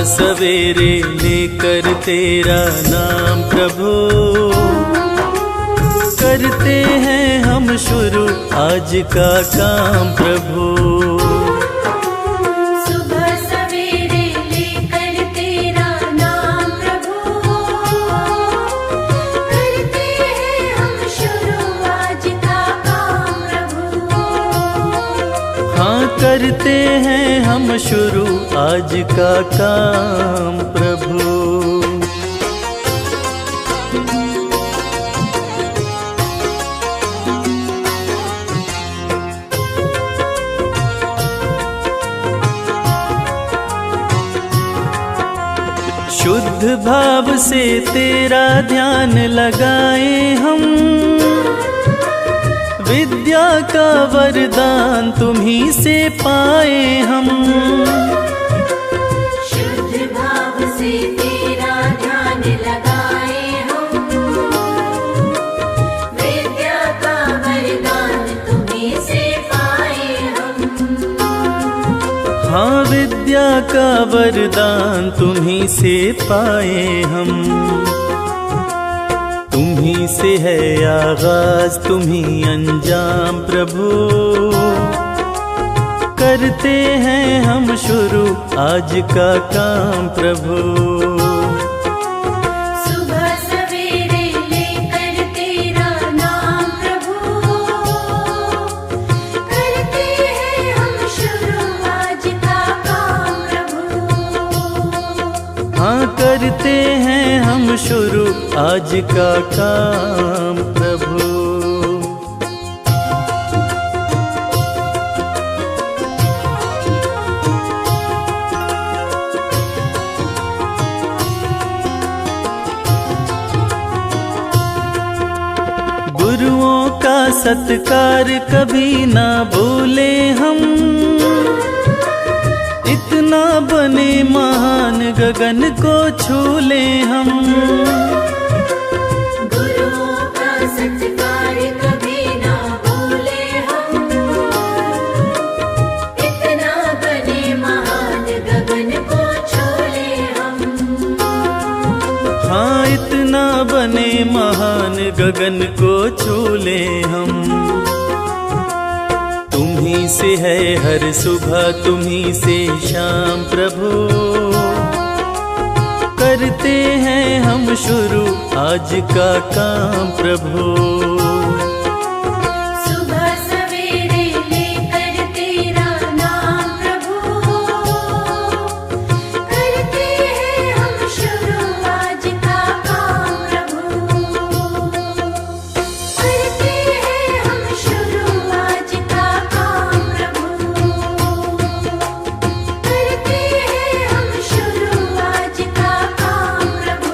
सवेरे लेकर तेरा नाम प्रभु, करते हैं हम शुरू आज का काम प्रभु। सुबह सवेरे लेकर तेरा नाम प्रभु, करते हैं हम शुरू आज का काम प्रभु। हाँ, करते हैं हम शुरू आज का काम प्रभु। शुद्ध भाव से तेरा ध्यान लगाए हम, विद्या का वरदान तुम्ही से पाए हम। शुद्ध भाव से तेरा ध्यान लगाए हम, विद्या का वरदान तुम्हीं से पाए हम। हाँ, विद्या का वरदान तुम्ही से पाए हम। तुम्ही से है आगाज तुम्ही अंजाम प्रभु, करते हैं हम शुरू आज का काम प्रभु। सुबह सवेरे लेकर तेरा नाम प्रभु, करते हैं हम शुरू आज का काम प्रभु। हाँ, करते हैं हम शुरू आज का काम प्रभु। गुरुओं का सत्कार कभी ना भूले हम, इतना बने महान गगन को छू ले हम। गुरुओं का सत्कार कभी ना भूले हम, इतना बने महान गगन को छू ले हम। हाँ, इतना बने महान गगन को छू ले हम। तुम्ही से है हर सुबह तुम्ही से शाम प्रभु, करते हैं हम शुरू आज का काम प्रभु। सुबह सवेरे लेकर तेरा नाम प्रभु, करते हैं हम शुरू आज का काम प्रभु। करते हैं हम शुरू आज का काम प्रभु। करते हैं हम शुरू आज का काम प्रभु।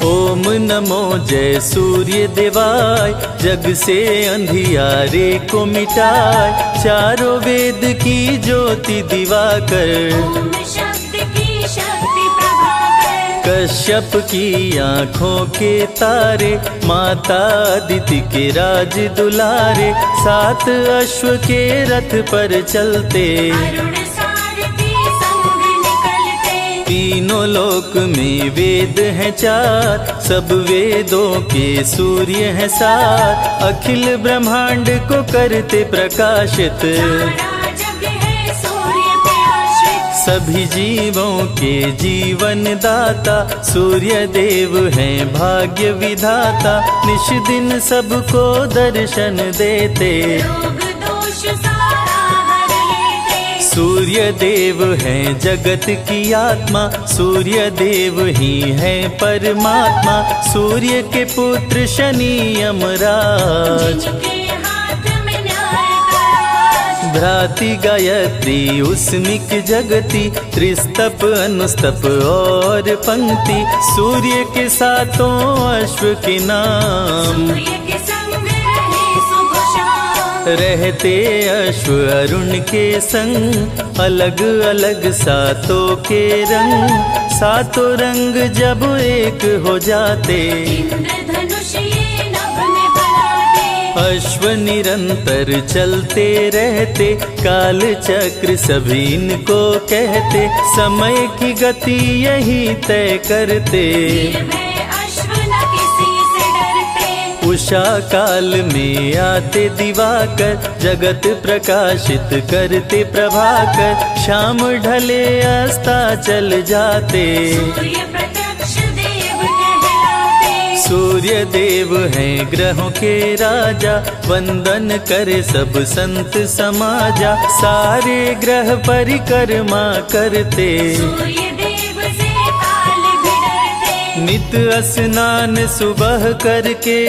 ओम नमो जय सूर्य देवाय, जग से अंधियारे को मिटाए, चारों वेद की ज्योति दिवाकर, ओम शब्द की शक्ति प्रभाकर, कश्यप की आँखों के तारे, माता अदिति के राज दुलारे, सात अश्व के रथ पर चलते, अरुण सारथी संग निकलते। तीनों लोक में वेद हैं चार, सब वेदों के सूर्य हैं सात, अखिल ब्रह्मांड को करते प्रकाशित, सारा जग है सूर्य पे आश्रित। सभी जीवों के जीवन दाता, सूर्य देव हैं भाग्य विधाता, निश दिन सबको दर्शन देते, रोग दोष सारा हर लेते। सूर्य देव हैं जगत की आत्मा, सूर्य देव ही हैं परमात्मा, सूर्य के पुत्र शनि यमराज, जिनके हाथ में न्याय का राज। भ्राति गायत्री उस्मिक जगति, त्रिस्तप अनुस्तप और पंक्ति, सूर्य के सातों अश्व के नाम, सूर्य के संग रहे सुबह शाम। रहते अश्व अरुण के संग, अलग अलग सातों के रंग, सातों रंग जब एक हो जाते, इंद्रधनुष ये अश्व निरंतर चलते रहते, काल चक्र सभी इनको कहते, समय की गति यही तय करते। निर्भय अश्व न किसी से डरते, उषा काल में आते दिवाकर, जगत प्रकाशित करते प्रभाकर, शाम ढले अस्ताचल जाते। सूर्य प्रत्यक्ष देव कहलाते, सूर्य देव हैं ग्रहों के राजा, वंदन करे सब संत समाजा, सारे ग्रह परिक्रमा करते। सूर्य देव से काल भी डरते, नित स्नान सुबह करके,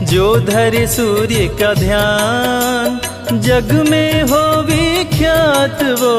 जो धरे सूर्य का ध्यान, जग में हो विख्यात वो,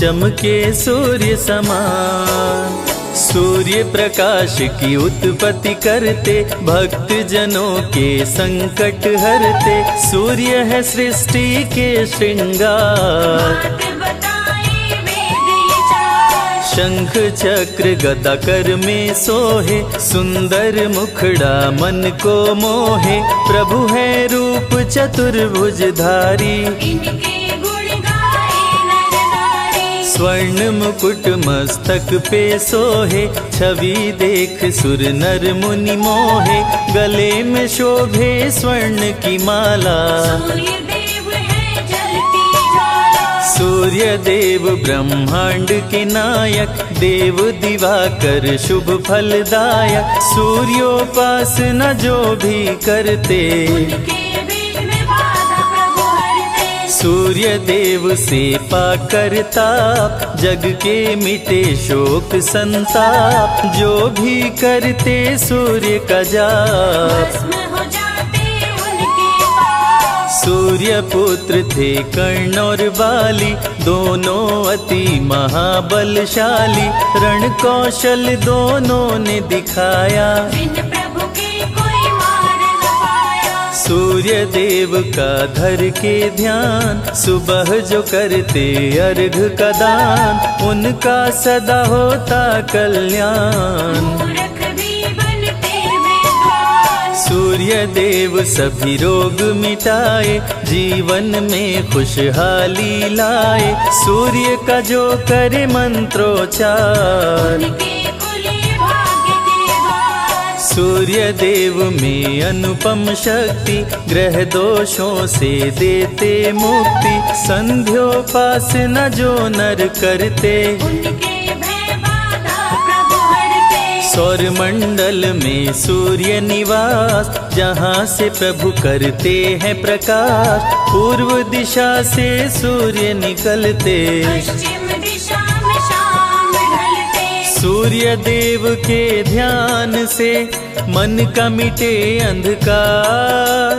चमके सूर्य समान। सूर्य प्रकाश की उत्पत्ति करते, भक्त जनों के संकट हरते, सूर्य है सृष्टि के श्रृंगार। बात बताए वेद ये चार, शंख चक्र गदा कर में सोहे, सुंदर मुखड़ा मन को मोहे, प्रभु है रूप चतुर्भुजधारी। इनके गुण गाए नर नारी, स्वर्ण मुकुट मस्तक पे सोहे, छवि देख सुर नर मुनि मोहे, गले में शोभे स्वर्ण की माला। सूर्य देव है जलती ज्वाला, सूर्य देव ब्रह्मांड के नायक, देव दिवाकर शुभ फलदायक, सूर्योपासना जो भी करते, उनके विघ्न बाधा प्रभु हरते। सूर्य देव से पाकर ताप, जग के मिटे शोक संताप, जो भी करते सूर्य का जाप। भस्म हो जाते उनके पास, सूर्य पुत्र थे कर्ण और बाली, दोनों अति महाबलशाली, रण कौशल दोनों ने दिखाया, बिन प्रभु के कोई मार न पाया। सूर्य देव का धर के ध्यान, सुबह जो करते अर्घ का दान, उनका सदा होता कल्याण। मूर्ख भी बनते विद्वान, सूर्य देव सभी रोग मिटाए, जीवन में खुशहाली लाए, सूर्य का जो करे मंत्रोच्चार। उनके कुलीय भाग्य के द्वार, सूर्य देव में अनुपम शक्ति, ग्रह दोषों से देते मुक्ति, संध्योपासना जो नर करते, उनके भय बाधा प्रभु हरते। सौर मंडल में सूर्य निवास, जहाँ से प्रभु करते हैं प्रकाश, पूर्व दिशा से सूर्य निकलते, पश्चिम दिशा में शाम ढलते। सूर्य देव के ध्यान से मन का मिटे अंधकार,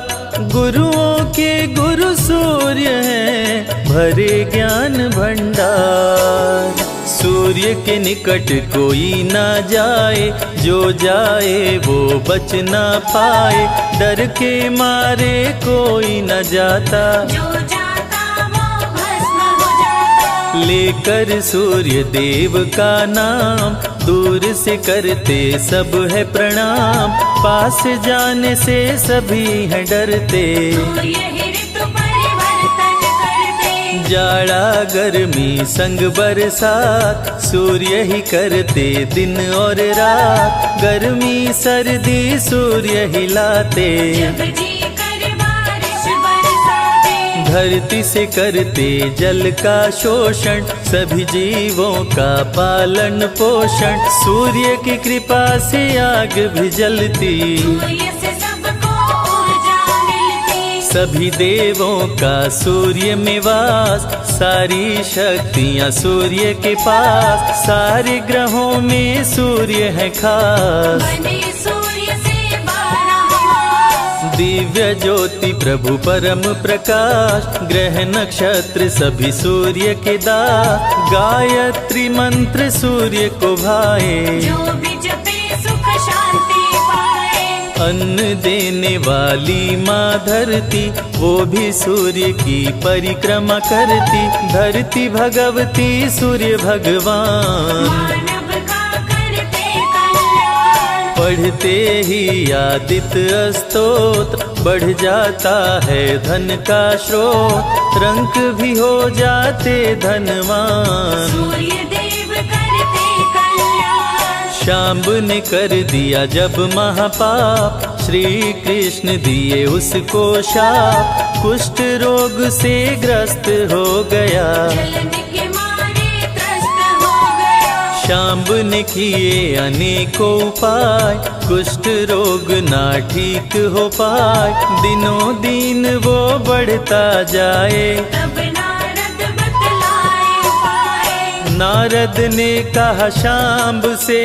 गुरुओं के गुरु सूर्य हैं भरे ज्ञान भंडार। सूर्य के निकट कोई ना जाए, जो जाए वो बच ना पाए, डर के मारे कोई न जाता, जो जाता वो भस्म हो जाता। लेकर सूर्य देव का नाम, दूर से करते सब है प्रणाम, पास जाने से सभी हैं डरते। सूर्य ही ऋतु परिवर्तन करते, जाड़ा गर्मी संग बरसात, सूर्य ही करते दिन और रात, गर्मी सर्दी सूर्य ही लाते, जब जी कर बारिश बरसाते। धरती से करते जल का शोषण, सभी जीवों का पालन पोषण, सूर्य की कृपा से आग भी जलती, सूर्य से सबको ऊर्जा मिलती। सभी देवों का सूर्य में वास, सारी शक्तियाँ सूर्य के पास, सारे ग्रहों में सूर्य है खास। बने सूर्य से 12 मास, दिव्य ज्योति प्रभु परम प्रकाश, ग्रह नक्षत्र सभी सूर्य के दास, गायत्री मंत्र सूर्य को भाए, जो भी जपे सुख शांति पाए। अन्न देने वाली माँ धरती, वो भी सूर्य की परिक्रमा करती, धरती भगवती सूर्य भगवान। मानव का करते कल्याण, पढ़ते ही आदित्य स्तोत्र, बढ़ जाता है धन का स्रोत, रंक भी हो जाते धनवान। सूर्य देव करते कल्याण, शाम्ब ने कर दिया जब महापाप, श्री कृष्ण दिए उसको शाप, कुष्ठ रोग से ग्रस्त हो गया। जलन के मारे त्रस्त हो गया। शाम्ब ने किए अनेकों उपाय, कुष्ठ रोग ना ठीक हो पाए, दिनों दिन वो बढ़ता जाए। तब नारद बतलाए उपाय, नारद ने कहा शाम्ब से,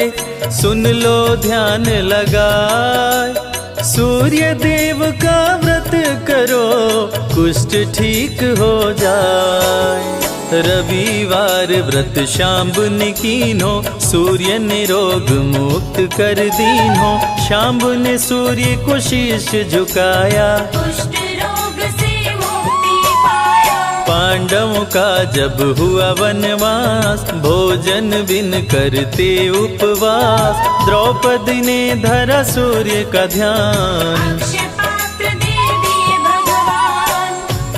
सुन लो ध्यान लगाए, सूर्य देव का व्रत करो, कुष्ठ ठीक हो जाए। रविवार व्रत शाम्ब ने कीन्हो, सूर्य ने रोग मुक्त कर दीन्हो। शाम्ब ने सूर्य को शीश झुकाया, कुष्ठ रोग से मुक्ति पाया। पांडवों का जब हुआ वनवास, भोजन बिन करते उपवास, द्रौपदी ने धरा सूर्य का ध्यान। अक्षय पात्र दे दिए भगवान,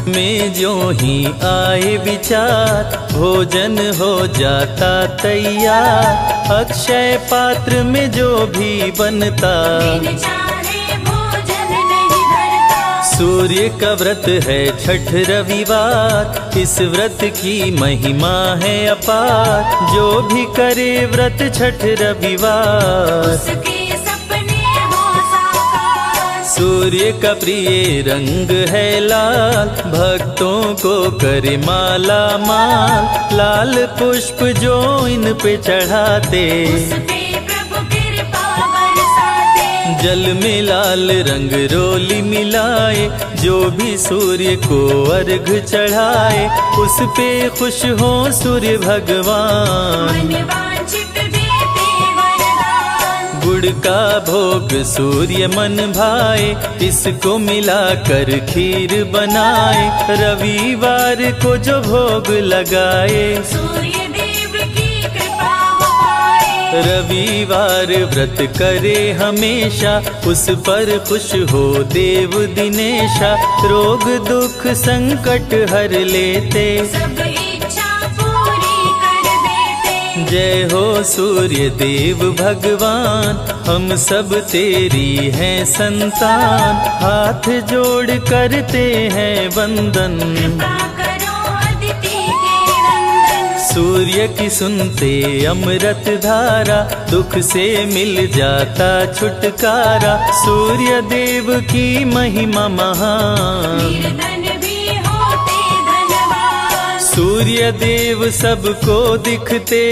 में जो ही आए विचार, भोजन हो जाता तैयार। अक्षय पात्र में जो भी बनता, बिन चाहे भोजन नहीं धरता। सूर्य का व्रत है छठ रविवार, इस व्रत की महिमा है अपार। जो भी करे व्रत छठ रविवार, उसके सपने हो साकार। सूर्य का प्रिय रंग है लाल, भक्तों को करे माला माल। लाल पुष्प जो इन पे चढ़ाते, उस पे प्रभु कृपा बरसाते। जल में लाल रंग रोली मिलाए, जो भी सूर्य को अर्घ चढ़ाए, उस पे खुश हो सूर्य भगवान। मन वांछित देते वरदान, गुड़ का भोग सूर्य मन भाए, इसको मिलाकर खीर बनाए। रविवार को जो भोग लगाए, सूर्य देव की कृपा हो पाए। रविवार व्रत करे हमेशा, उस पर खुश हो देव दिनेशा। रोग दुख संकट हर लेते, सब इच्छा पूरी कर देते। जय हो सूर्य देव भगवान, हम सब तेरी हैं संतान। हाथ जोड़ करते हैं वंदन, कृपा करो अदिति के नंदन। सूर्य की सुनते अमृत धारा, दुख से मिल जाता छुटकारा। सूर्य देव की महिमा महान, निर्धन भी होते धनवान। सूर्य देव सबको दिखते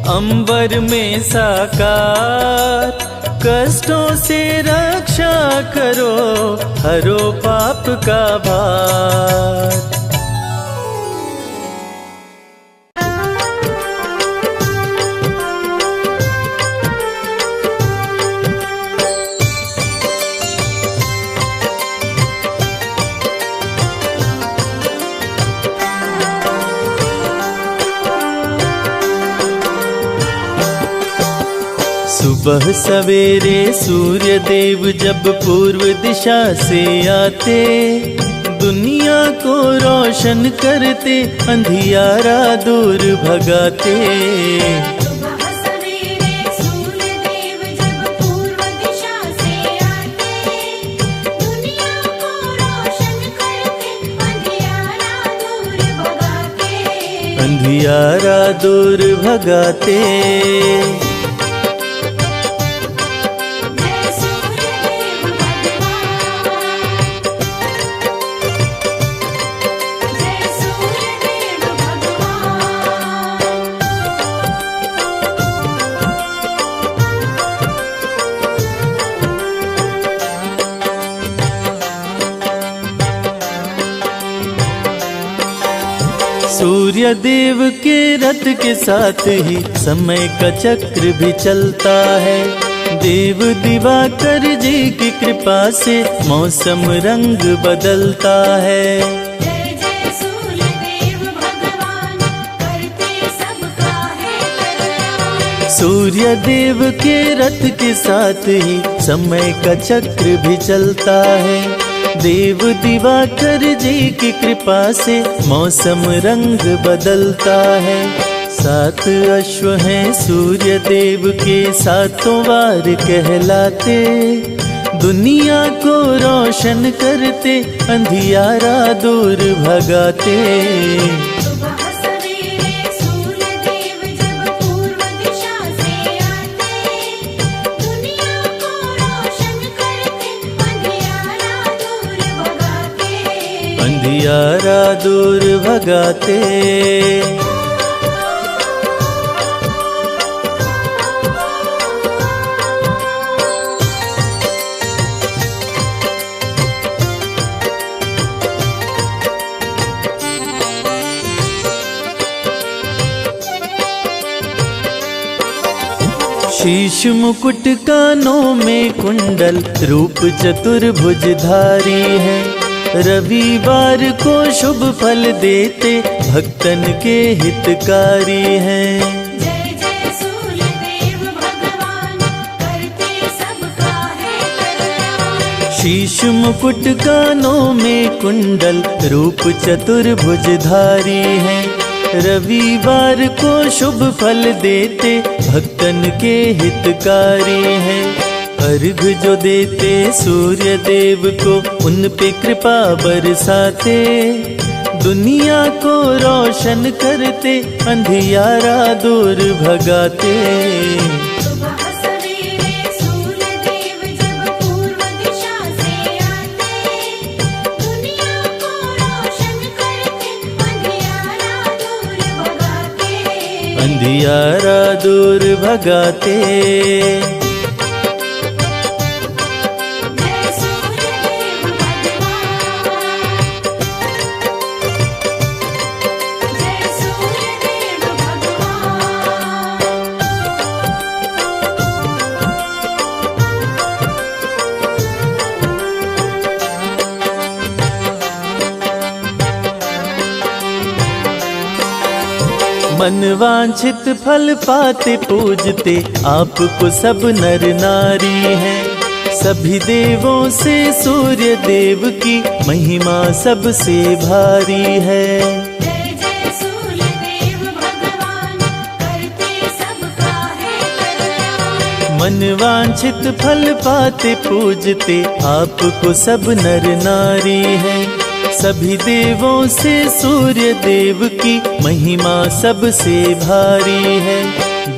अंबर में साकार। कष्टों से रक्षा करो, हरो पाप का भार। सुबह सवेरे सूर्य देव जब पूर्व दिशा से आते, दुनिया को रोशन करते, अंधियारा दूर भगाते। सुबह सवेरे सूर्य देव जब पूर्व दिशा से आते, दुनिया को रोशन करते, अंधियारा दूर भगाते। अंधियारा दूर भगाते। जय सूर्य देव भगवान, जय सूर्य देव भगवान। सूर्य देव के रथ के साथ ही समय का चक्र भी चलता है। देव दिवाकर जी की कृपा से मौसम रंग बदलता है। जय जय सूर्य देव भगवान, करते सबका है कल्याण। सूर्य देव के रथ के साथ ही समय का चक्र भी चलता है। देव दिवाकर जी की कृपा से मौसम रंग बदलता है। 7 अश्व हैं सूर्य देव के, 7 वार कहलाते। दुनिया को रोशन करते, अंधियारा दूर भगाते। सुबह सवेरे सूर्य देव जब पूर्व दिशा से आते, दुनिया को रोशन करते, अंधियारा दूर भगाते। अंधियारा दूर भगाते। शीश मुकुट कानों में कुंडल, रूप चतुर्भुजधारी है। रविवार को शुभ फल देते, भक्तन के हितकारी हैं। जय जय सूर्य देव भगवान, करते सबका है कल्याण। शीश मुकुट कानों में कुंडल, रूप चतुर्भुजधारी है। रविवार को शुभ फल देते, भक्तन के हितकारी हैं। अर्घ जो देते सूर्य देव को, उन पे कृपा बरसाते। दुनिया को रोशन करते, अंधियारा दूर भगाते। सुबह सवेरे सूर्य देव जब पूर्व दिशा से आते, दुनिया को रोशन करते, अंधियारा दूर भगाते। अंधियारा दूर भगाते। जय सूर्य देव भगवान, जय सूर्य देव भगवान। मनवांछित फल पाते पूजते, आपको सब नर नारी हैं। सभी देवों से सूर्य देव की महिमा सबसे भारी है। जय जय सूर्य देव भगवान, करते सबका है कल्याण। मनवांछित फल पाते पूजते, आपको सब नर नारी हैं। सभी देवों से सूर्य देव की महिमा सबसे भारी है।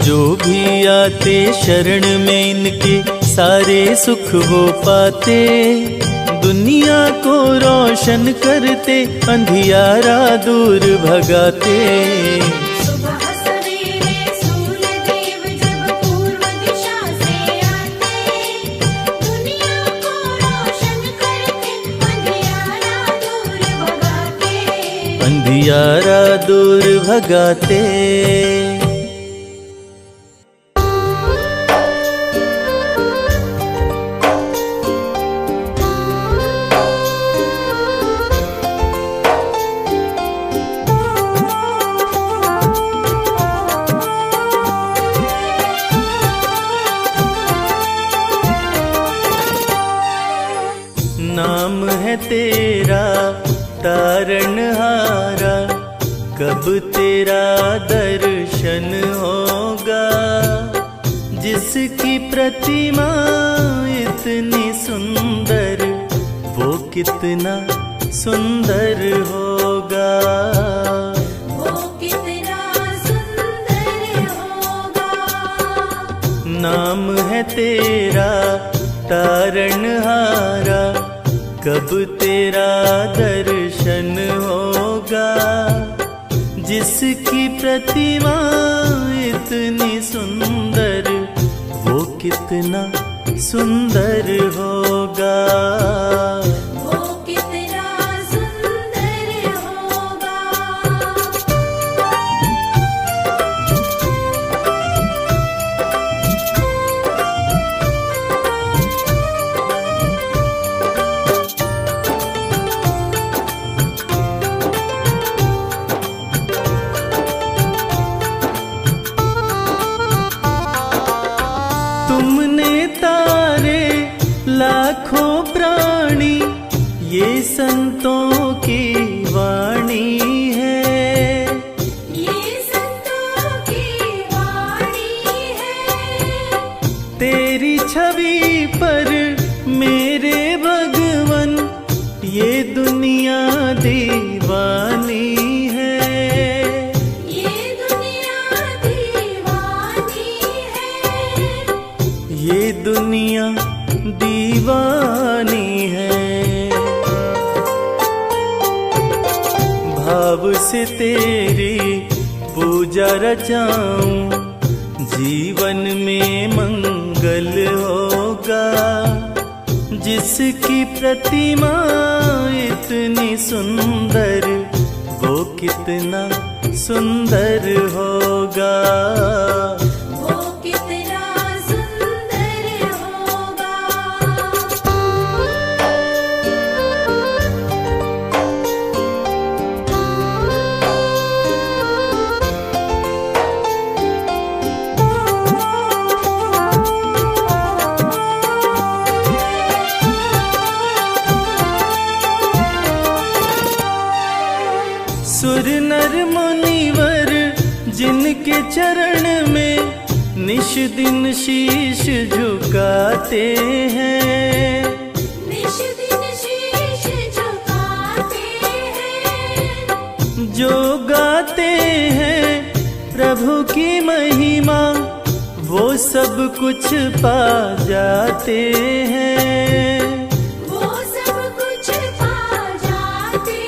जो भी आते शरण में इनके, सारे सुख वो पाते। दुनिया को रोशन करते, अंधियारा दूर भगाते। सुबह सवेरे सूर्य देव जब पूर्व दिशा से आते, दुनिया को रोशन करते, अंधियारा दूर भगाते। अंधियारा दूर भगाते। नाम है तेरा तारणहारा, कब तेरा दर्शन होगा। जिसकी प्रतिमा इतनी सुंदर, वो कितना सुंदर होगा। वो कितना सुंदर होगा। नाम है तेरा तारणहारा, कब तेरा दर्शन होगा। जिसकी प्रतिमा इतनी सुंदर, वो कितना सुंदर होगा। वो कितना सुंदर होगा। तुमने तारे लाखों प्राणी संतों की वाणी है, ये संतों की वाणी है। तेरी छवि पर मेरे भगवन ये दुनिया दीवानी है, ये दुनिया दीवानी है, ये दुनिया दीवानी है। भाव से तेरी पूजा रचाऊं, जीवन में मंगल होगा। जिसकी प्रतिमा इतनी सुंदर, वो कितना सुंदर होगा। वो कितना सुंदर होगा। सुर नर मुनिवर जिनके चरण में निश दिन शीश झुकाते हैं, निश दिन शीश झुकाते हैं, जो गाते हैं प्रभु की महिमा, वो सब कुछ पा जाते हैं, वो सब कुछ पा जाते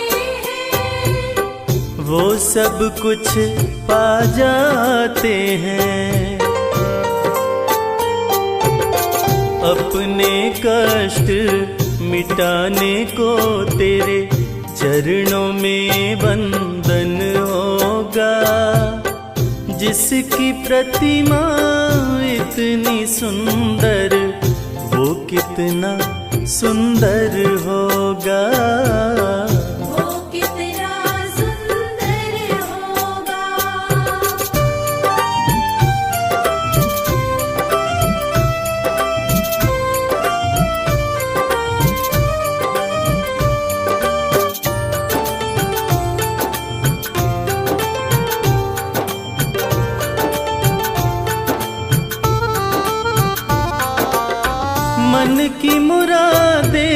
हैं, वो सब कुछ पा जाते हैं। अपने कष्ट मिटाने को तेरे चरणों में वंदन होगा। जिसकी प्रतिमा इतनी सुंदर, वो कितना सुंदर होगा। वो कितना सुंदर होगा। मन की मुरादे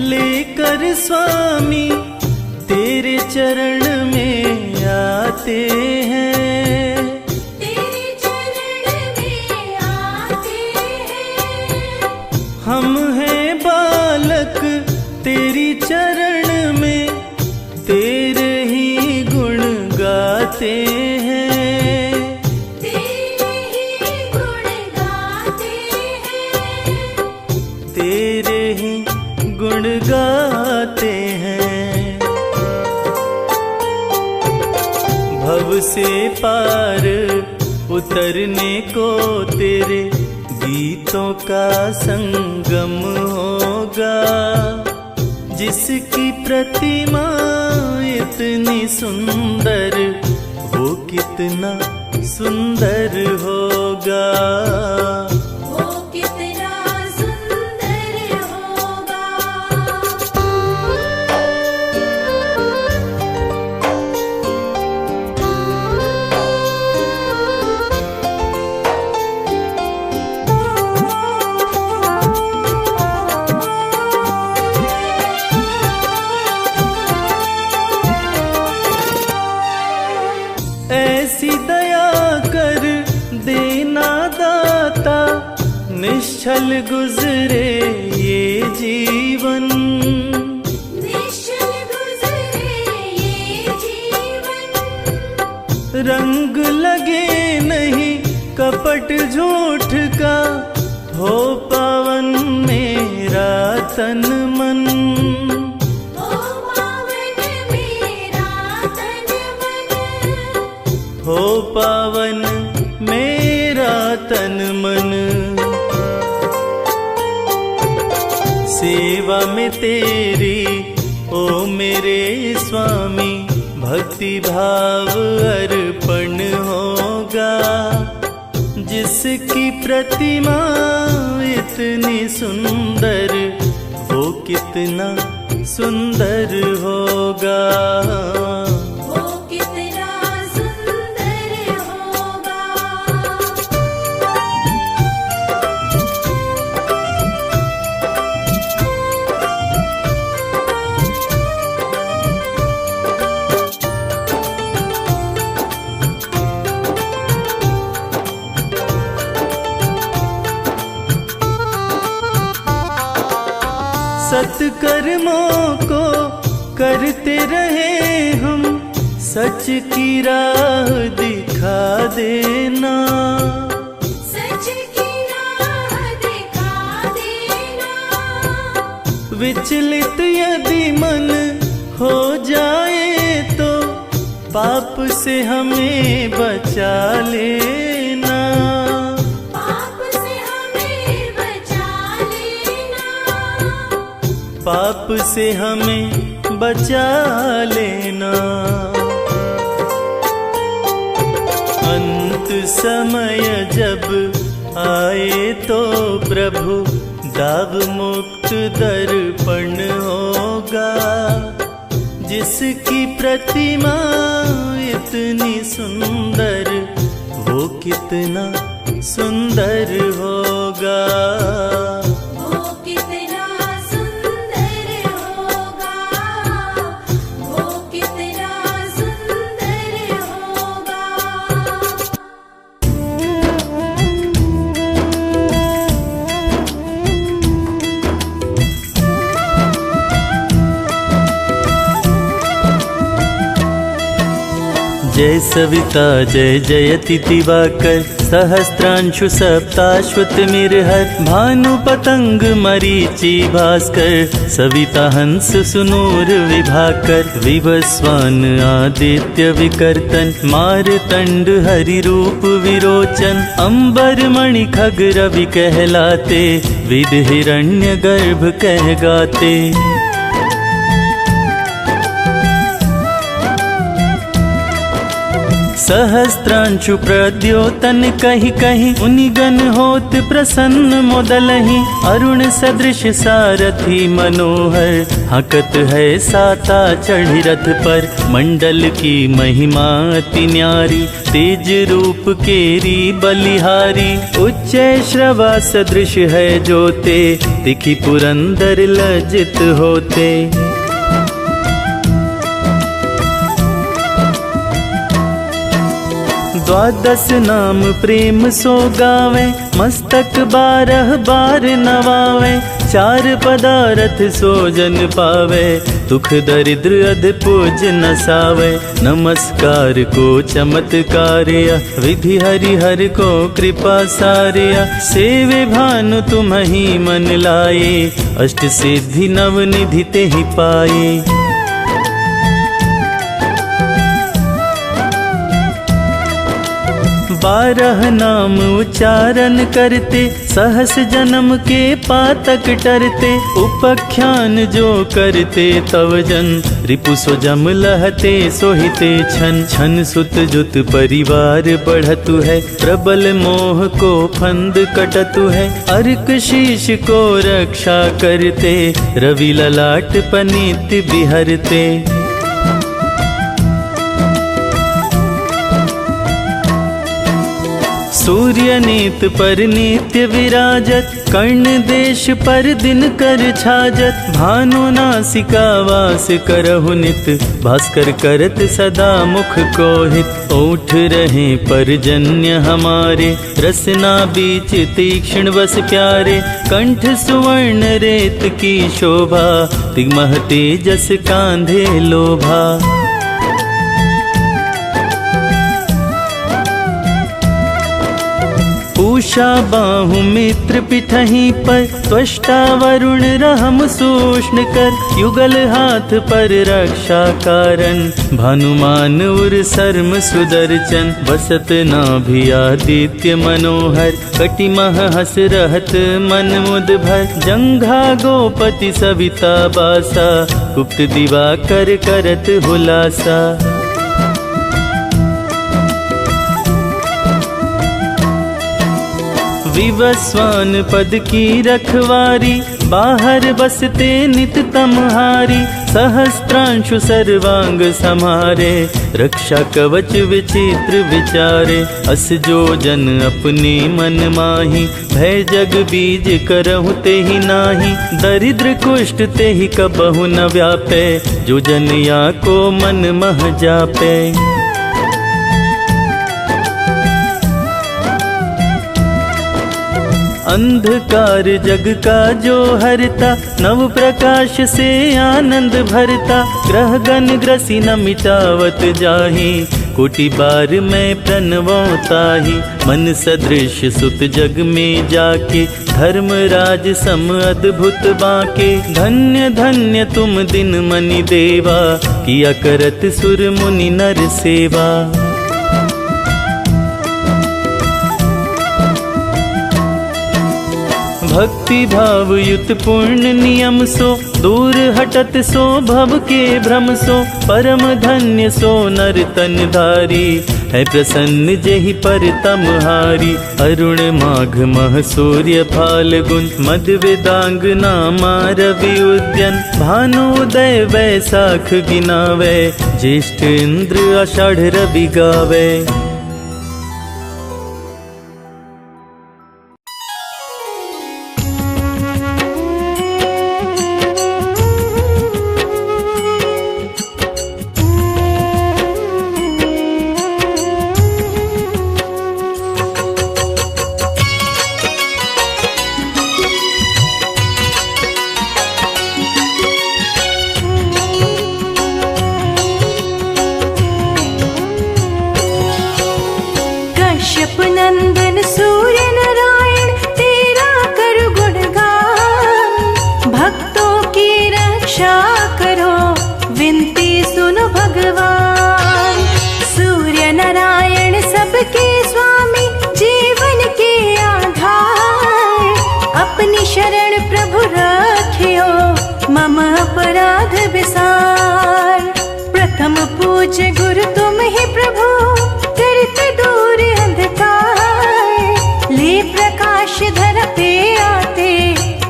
लेकर स्वामी तेरे चरण में आते हैं, तेरे चरण में आते हैं। हम हैं बालक तेरी चरण में, तेरे ही गुण गाते हैं, तेरे ही गुण गाते हैं, तेरे ही गुण गाते हैं। भव से पार उतरने को तेरे गीतों का संगम होगा। जिसकी प्रतिमा इतनी सुंदर, वो कितना सुंदर होगा। वो कितना सुंदर होगा। ऐसी दया कर देना दाता, निश्चल गुजरे ये जीवन। निश्चल गुजरे ये जीवन, रंग लगे नहीं कपट झूठ का, हो पावन मेरा तन मन। ओ पावन मेरा तन मन, हो पावन मेरा तन मन। सेवा में तेरी ओ मेरे स्वामी, भक्ति भाव अर्पण होगा। जिसकी प्रतिमा इतनी सुंदर, वो कितना सुंदर होगा। वो कितना सुंदर होगा। सत्कर्मों को करते रहे हम, सच की राह दिखा देना। सच की राह दिखा देना। विचलित यदि मन हो जाए तो पाप से हमें बचा लेना। पाप से हमें बचा लेना। पाप से हमें बचा लेना। अंत समय जब आए तो प्रभु दाव मुक्त दर्पण होगा। जिसकी प्रतिमा इतनी सुंदर, वो कितना सुंदर होगा। वो कितना सुंदर होगा। वो कितना सुंदर होगा। जय सविता जय जयति दिवाकर, सहस्त्रांशु सप्ताश्वतमिर्हर। भानु पतंग मरीचि भास्कर, सविता हंस सुनूर विभाकर। विवस्वान आदित्य विकर्तन, मारतंड हरि रूप विरोचन। अंबर मणि खग रवि कहलाते, विद हिरण्य गर्भ कह गाते। सहस्त्रांशु प्रद्योतन कहि कहि, मुनिगण होत प्रसन्न मोदलहि। अरुण सदृश सारथी मनोहर, हकत है साता चढ़ि रथ पर। मंडल की महिमा अति न्यारी, तेज रूप केरी बलिहारी। उच्च श्रवा सदृश है जोते, दिखि पुरंदर लज्जित होते। द्वादश नाम प्रेम सो गावे, मस्तक 12 बार नवावे। 4 पदारथ सो जन पावे, दुख दरिद्र अध पूज नसावे। नमस्कार को चमत्कार्य, विधि हरिहर को कृपा सार्य। सेवे भानु तुम ही मन लाए, अष्ट सिद्धि नव निधि ते ही पाए। बारह नाम उच्चारण करते, सहस जन्म के पातक टरते। उपख्यान जो करते तव जन, रिपु सो जम लहते सोहिते छन। छन सुत जुत परिवार बढ़तु है, प्रबल मोह को फंद कटतु है। अर्क शीश को रक्षा करते, रवि ललाट पनीत बिहरते। सूर्य नीत पर नित्य विराजत, कर्ण देश पर दिन कर छाजत। भानु नासिका वास करहु नित, भास्कर करत सदा मुख को हित। ओठ रहे परजन्य हमारे, रसना बीच तीक्ष्ण बस प्यारे। कंठ सुवर्ण रेत की शोभा, तिगमह तेजस कांधे लोभा। पूषा बाहु मित्र पिठही पर, त्वष्टा वरुण रहम सूष्ण कर। युगल हाथ पर रक्षा कारण, भानुमान उर सर्म सुदर्शन। बसत नाभि आदित्य मनोहर, कटिमह हस रहत मन मुद भर। जंघा गोपति सविता बासा, गुप्त दिवाकर करत हुलासा। विवस्वान पद की रखवारी, बाहर बसते नित तमहारी, सहस्त्रांशु सर्वांग समारे। रक्षा कवच विचित्र विचारे, अस जो जन अपने मन माही। भय जग बीज करहु ते ही नाही, दरिद्र कुष्ठ ते ही कबहु न व्यापे। जो जन या को मन मह जापे। अंधकार जग का जो हरता, नव प्रकाश से आनंद भरता। ग्रह गण ग्रसी न मिटावत जाहि, कोटि बार मैं प्रणवताही। मन सदृश सुत जग में जाके, धर्मराज सम अद्भुत बाके। धन्य धन्य तुम दिन मनि देवा, किया करत सुर मुनि नर सेवा। भक्ति भाव युत पूर्ण नियम सो, दूर हटत सो भव के भ्रम सो। परम धन्य सो नर तन धारी, है प्रसन्न जेहि पर तमहारी। अरुण माघ मह सूर्य फाल्गुन, मद वेदांग नामा रवि उद्यन। भानुदय वैसाख गिनावे, ज्येष्ठ इंद्र आषाढ़ रवि गावे। नंदन सूर्य नारायण, तेरा करो गुणगान। भक्तों की रक्षा करो, विनती सुनो भगवान। सूर्य नारायण सबके स्वामी, जीवन के आधार। अपनी शरण प्रभु रखियो, मम अपराध विसार। प्रथम पूज्य गुरु तुम ही प्रभु, करते दूर अंधकार। ले प्रकाश धर पे आते,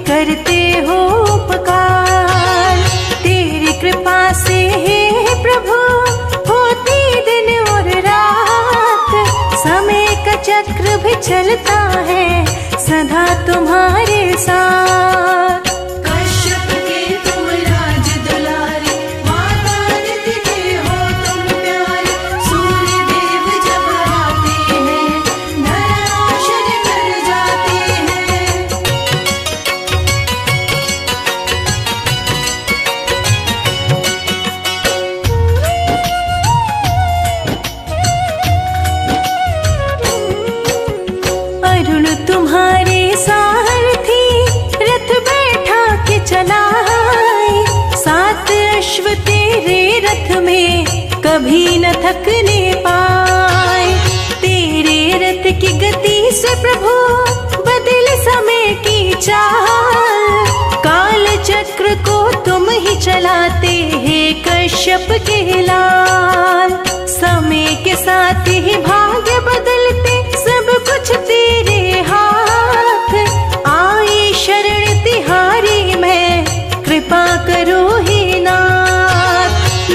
करते हो उपकार। तेरी कृपा से हे प्रभु, होती दिन और रात। समय का चक्र भी चलता है, सदा तुम्हारे साथ। कश्यप के तुम राज दुलारे, माता निधि के हो तुम प्यारे। सूर्य देव जब आते हैं, धराशायी कर जाते हैं। अरुण तुम्हारे सारथी, रथ बैठा के चलाए। सात अश्व तेरे रथ में, कभी न थकने पाए। तेरे रथ की गति से प्रभु, बदल समय की चाल। काल चक्र को तुम ही चलाते हैं, कश्यप के लाल। समय के साथ ही भाग्य बदलते, सब कुछ तेरे हाथ। आए शरण तिहारी मैं, कृपा करो हे नाथ।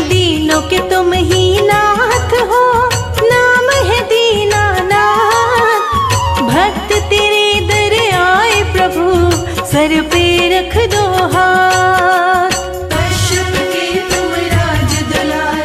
दीनों के तुम ही नाथ हो, नाम है दीनानाथ। भक्त तेरे दर आए प्रभु, सर पे रख दो हाथ। कश्यप के तुम राज दुलारे,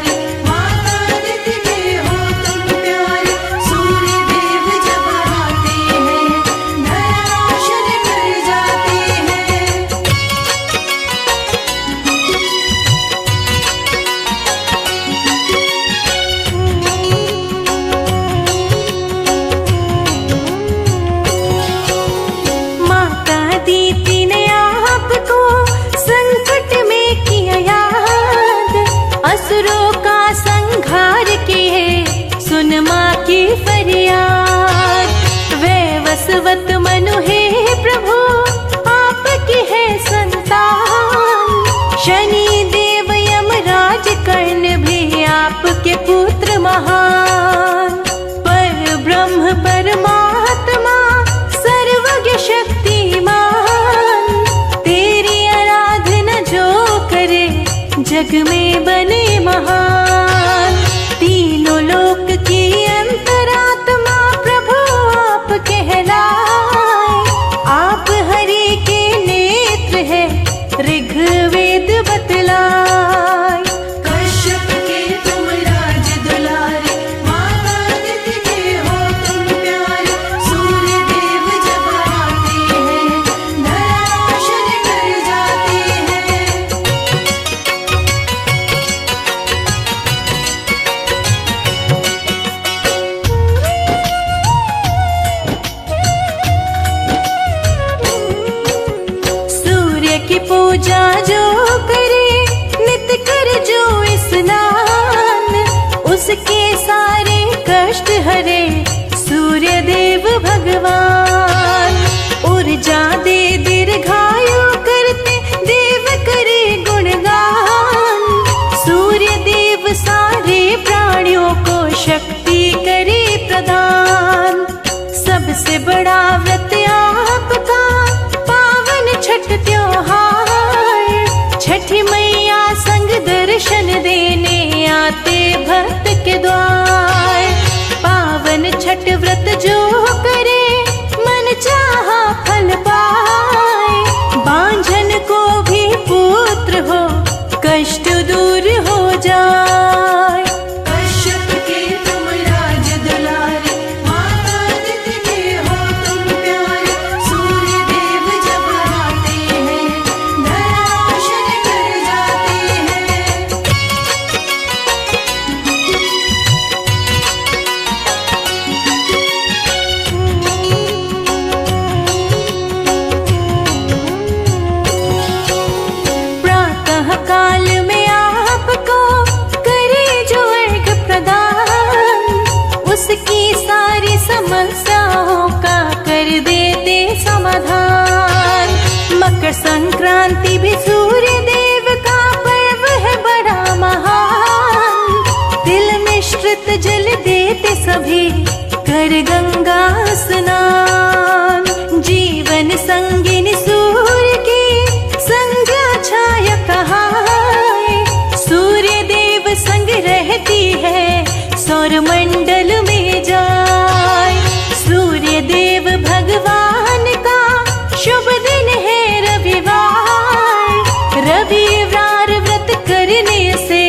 जग में बने महान। तीनों लोक की अंतरात्मा प्रभु आप कहलाए। आप हरि के नेत्र है ऋग्वेद बतलाए। कश्यप के तुम राज दुलारे, माता आदित्य के हो तुम प्यारे। सूर्य देव जब आते हैं, धरा रोशन कर जाते हैं। सूर्य की पूजा जो करे, नित कर जो स्नान, उसके सारे कष्ट हरे सूर्य देव भगवान। ऊर्जा दे दीर्घायु करते देव करे गुणगान। सूर्य देव सारे प्राणियों को शक्ति करे प्रदान। सबसे बड़ा व्रत आपका पावन छठ त्योहार। छठी मैया संग दर्शन देने आते भक्त के द्वार। पावन छठ व्रत जो करे, मन चाहा फल पाए। बांझन को भी पुत्र हो, कष्ट दूर हो जाए। कश्यप के तुम राज दुलारे, माता आदित्य के हो तुम प्यारे। सूर्य देव जब आते हैं, धरा रोशन कर जाते हैं। प्रातः काल में आपको करे जो अर्घ प्रदान। उसकी सारी समस्याओं का कर देते समाधान। मकर संक्रांति भी सूर्य देव का पर्व है बड़ा महान। तिल मिश्रित जल देते सभी, कर गंगा स्नान। जीवन संगिनी सूर्य की संध्या छाया कहाए। सूर्य देव संग रहती है, सौर मंडल में जाए। सूर्य देव भगवान का शुभ दिन है रविवार। रविवार व्रत करने से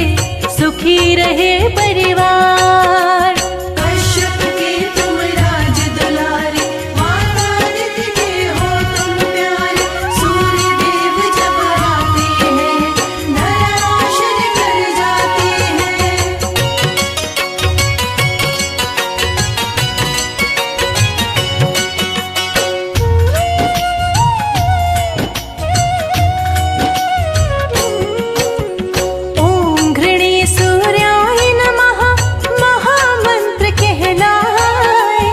सुखी रहे परिवार। कश्यप के तुम राज दुलारे, माता आदित्य के हो तुम प्यारे। सूर्य देव जब आते हैं, धरा रोशन कर जाते हैं। ओम घृणी सूर्याय नमः महामंत्र कहलाए।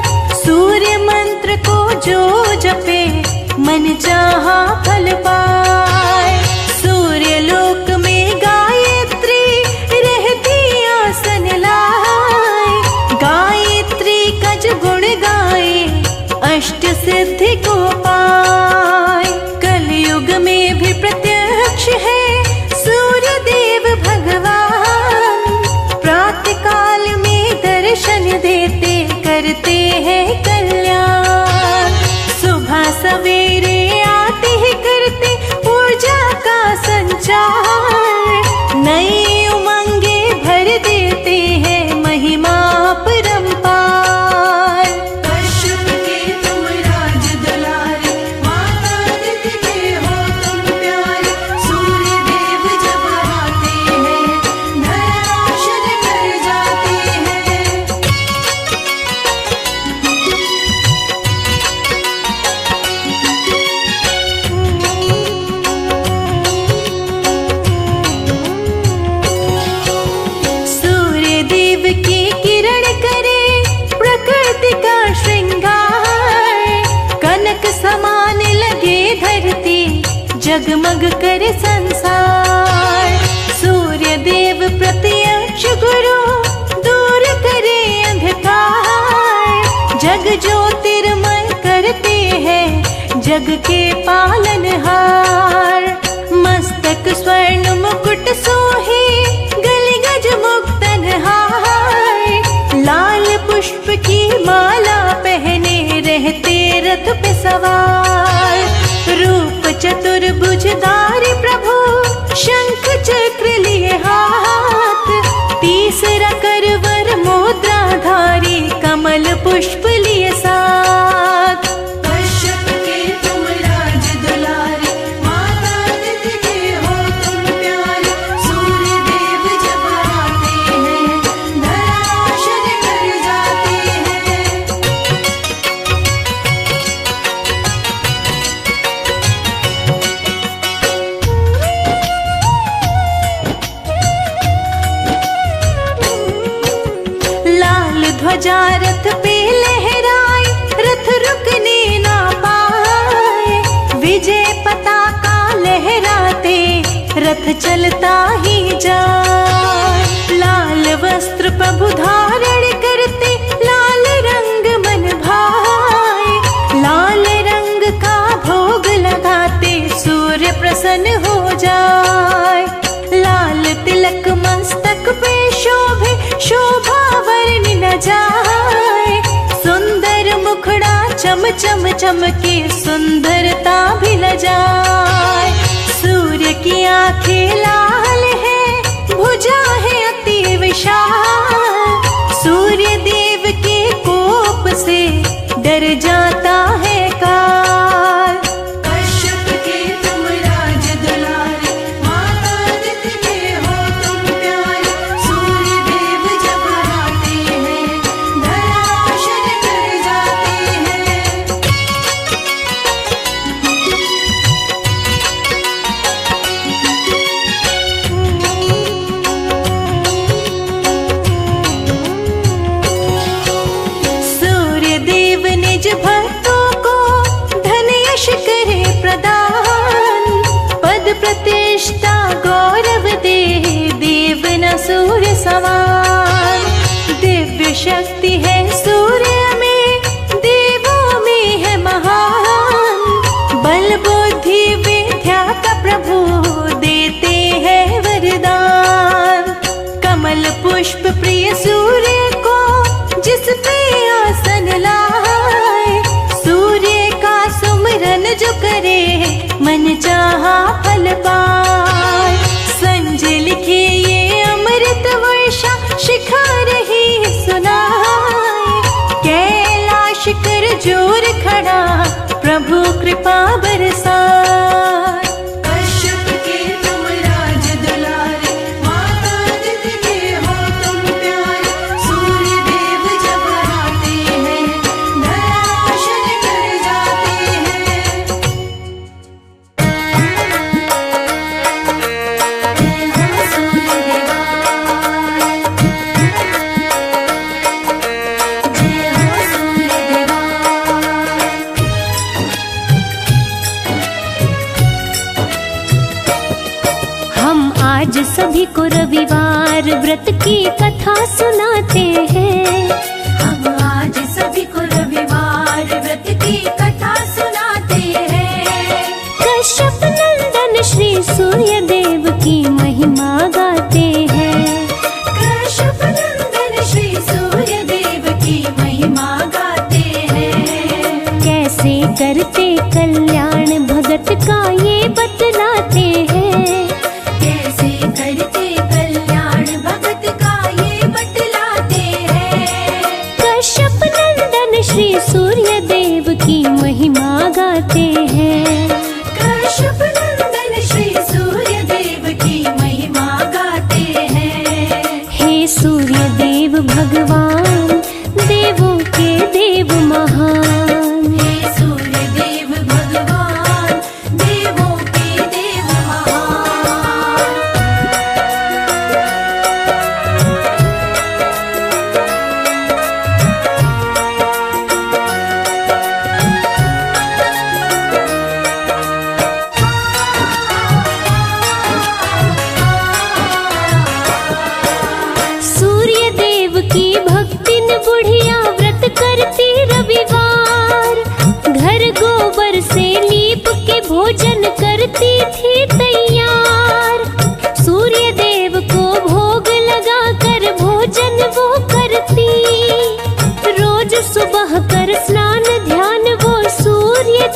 सूर्य मंत्र को जो जपे, मन चाहा फल पाए। सूर्य लोक में गायत्री रहती आसन लाए। गायत्री का जो गुण गाए, अष्ट सिद्धि को पाए। कलयुग में भी प्रत्यक्ष है सूर्य देव भगवान। प्रातः काल में दर्शन देते, करते हैं कल्याण। सुबह सवेरे आते ही करते ऊर्जा का संचार। नई उमंगे भर देते हैं, महिमा परंपार। कश्यप के तुम राज दुलारे, माता आदित्य के हो तुम प्यारे। सूर्य देव जब आते हैं, धरा रोशन कर जाते हैं। सूर्य देव की किरण करे प्रकृति का श्रृंगार। कनक समान लगे धरती, जगमग करे संसार। सूर्य देव प्रत्यक्ष गुरु, दूर करे अंधकार। जग ज्योतिर्मय करते हैं, जग के पालनहार। मस्तक स्वर्ण मुकुट सोहे, सवार। रूप चतुर्भुजधारी प्रभु शंख चक्र लिए हाथ, तीसरा करवर मुद्राधारी कमल पुष्प लिए साथ। कश्यप के तुम राज दुलारे, माता आदित्य के हो तुम प्यारे। सूर्य देव जब आते हैं, धरा रोशन कर जाते हैं। लाल ध्वजा रथ पे लहराए, रथ रुकने ना पाए। विजय पताका लहराते रथ चलता ही जाए। लाल वस्त्र प्रभु धारण करते, लाल रंग मन भाए। लाल रंग का भोग लगाते सूर्य प्रसन्न हो जाए। लाल तिलक मस्तक पे शोभे, शोभा वर्णि न जाए। सुंदर मुखड़ा चम चम चमके, सुंदरता भी न जाए। सूर्य की आंखें लाल है, भुजा है अति विशाल। सूर्य देव के कोप से डर जाता है काल। कश्यप के तुम राज दुलारे, माता आदित्य के हो तुम प्यारे। सूर्य देव जब आते हैं, धरा रोशन कर जाते हैं। सूर्य देव निज भक्तों को धन यश करे प्रदान। पद प्रतिष्ठा गौरव दे, देव न सूर्य समान। दिव्य शक्ति है सूर्य में, देवों में है महान। बल बुद्धि विद्या का प्रभु देते हैं वरदान। कमल पुष्प प्रिय सूर्य को जिस पे आसन लाए। सूर्य का सुमिरन जो करे, मन चाहा फल पाए। संजय लिखे ये अमृत वर्षा, शिखा रही सुनाए। कैलाश कर जोर खड़ा, प्रभु कृपा बरसाए। कश्यप के तुम राज दुलारे, माता आदित्य के हो तुम प्यारे। सूर्य देव जब आते हैं, धरा रोशन कर जाते हैं। जय हो सूर्य देवा, जय हो सूर्य देवा। हम आज सभी को रविवार व्रत की कथा सुनाते हैं। हम आज सभी को रविवार व्रत की कथा सुनाते हैं। कश्यप नंदन श्री सूर्य देव की महिमा गाते हैं। कश्यप नंदन श्री सूर्य देव की महिमा गाते हैं। कैसे करते कल्याण भगत का ये बतलाते हैं। कैसे करते कल्याण भगत का ये बतलाते हैं। कश्यप नंदन श्री सूर्य देव की महिमा गाते हैं। कश्यप नंदन श्री सूर्य देव की महिमा गाते हैं। हे सूर्य देव भगवान, देवों के देव महान। हे सूर्य देव भगवान, देवों के देव महान। सूर्य देव की भक्ति न बुढ़िया व्रत करती रविवार। घर गोबर से लीप के भोजन करती थी तैयार। सूर्य देव को भोग लगा कर भोजन वो करती। रोज सुबह कर स्नान ध्यान वो सूर्य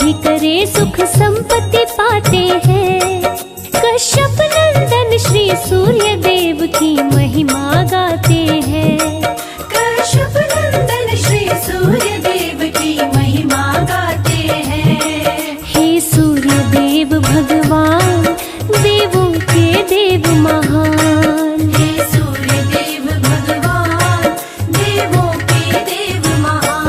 भी करे सुख संपत्ति पाते हैं। कश्यप नंदन श्री सूर्य देव की महिमा गाते हैं। कश्यप नंदन श्री सूर्य देव की महिमा गाते हैं। हे सूर्य देव भगवान, देवों के देव महान। हे सूर्य देव भगवान, देवों के देव महान।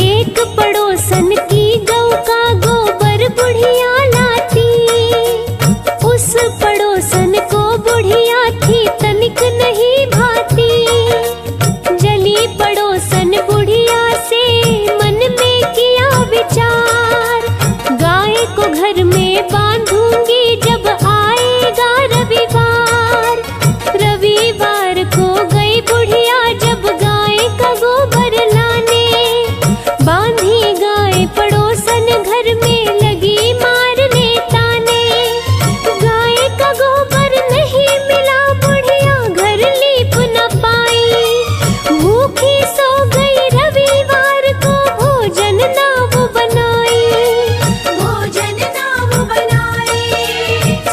एक पड़ोसन की गौ का गोबर बुढ़िया लाती, उस पड़ोसन को बुढ़िया थी तनिक नहीं भाती। जली पड़ोसन बुढ़िया से मन में किया विचार, गाय को घर में बांधूंगी जब आएगा रविवार। रविवार को गई बुढ़िया जब गाय का गोबर लाने, बांधी गाय पड़ोसन घर में लगी मारने ताने। गाय का गोबर नहीं मिला, बुढ़िया घर लीप न पाई। भूखी सो गई, रविवार को भोजन ना वो बनाई। भोजन नाम बनाए।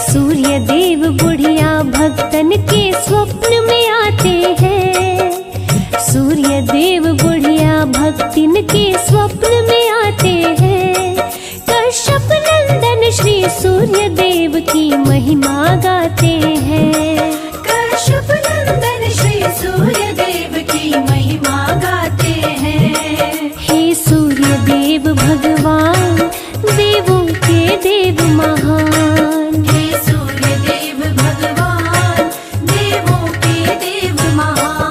सूर्य देव बुढ़िया भक्तन के स्वप्न में आते हैं। सूर्य देव बुढ़िया भक्तिन के स्वप्न में आते हैं। कश्यप नंदन श्री सूर्य देव की महिमा गाते हैं। कश्यप नंदन श्री सूर्य देव की महिमा गाते हैं। हे सूर्य देव भगवान, देवों के देव महान। हे सूर्य देव भगवान, देवों के देव महान।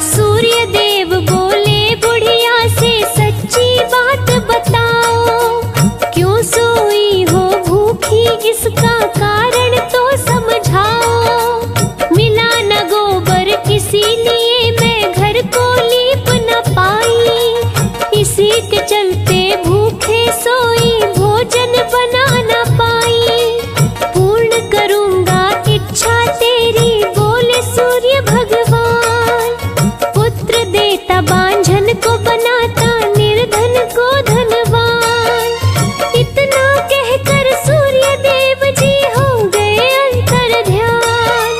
सूर्य देव बोले बुढ़िया से सच्ची बात बताओ, क्यों सोई हो भूखी इसका कारण तो समझाओ। मिला न गोबर इसीलिए मैं घर को लीप न पाई, इसी के चलते भूखे सोई भोजन बना न पाई। पूर्ण करूंगा इच्छा तेरी बोले सूर्य भगवान। पुत्र देता बांझन को बनाता निर्धन को धनवान। इतना कहकर सूर्य देव जी हो गए अंतर ध्यान।